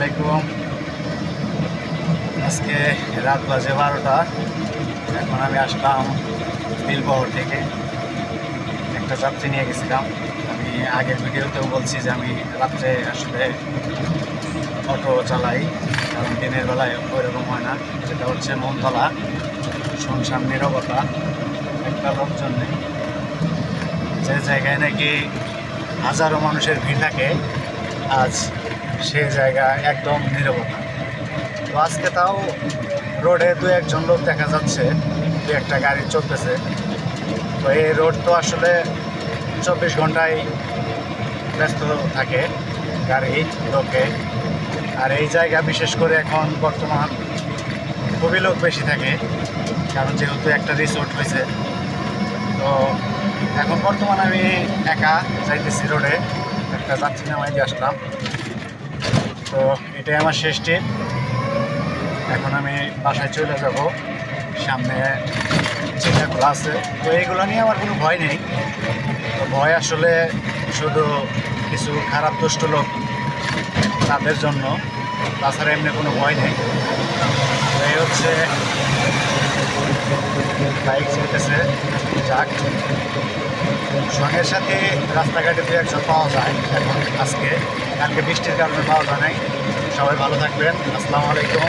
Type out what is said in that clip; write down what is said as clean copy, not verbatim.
আলাইকুম। আজকে রাত বাজে 12টা। এখন আমি আসলাম বিলবহর থেকে। একটা যাত্রী নিয়ে গেছিলাম। আমি আগের ভিডিওতেও বলছি যে আমি রাত্রে আসলে অটো চালাই, কারণ দিনের বেলায় ওইরকম হয় না। যেটা হচ্ছে মনতলা, শুনশান নীরবতা, একটা লোকজন নেই। যে জায়গায় নাকি হাজারো মানুষের ভিড় থাকে, আজ সে জায়গা একদম নীরবতা। তো আজকে তাও রোডে দু একজন লোক দেখা যাচ্ছে, দু একটা গাড়ি চলতেছে। তো এই রোড তো আসলে 24 ঘন্টায় ব্যস্ত থাকে গাড়ি লোকে। আর এই জায়গা বিশেষ করে এখন বর্তমান খুবই লোক বেশি থাকে, কারণ যেহেতু একটা রিসোর্ট হয়েছে। তো এখন বর্তমান আমি একা যাইতেছি রোডে, একটা যাত্রী নামাই দিয়ে আসলাম। তো এটাই আমার শেষ ট্রিপ। এখন আমি বাসায় চলে যাব, সামনে চিন্তাগুলো আছে। তো এইগুলো নিয়ে আমার কোনো ভয় নেই। তো ভয় আসলে শুধু কিছু খারাপ দুষ্ট লোক, তাদের জন্য, তাছাড়া এমনি কোনো ভয় নেই। তো এই হচ্ছে বাইক চলতেছে, যাক। সঙ্গের সাথে রাস্তাঘাটে দু একজন পাওয়া যায় এখন, আজকে কালকে বৃষ্টির কারণে পাওয়া যায় নাই। সবাই ভালো থাকবেন। আসসালামু আলাইকুম।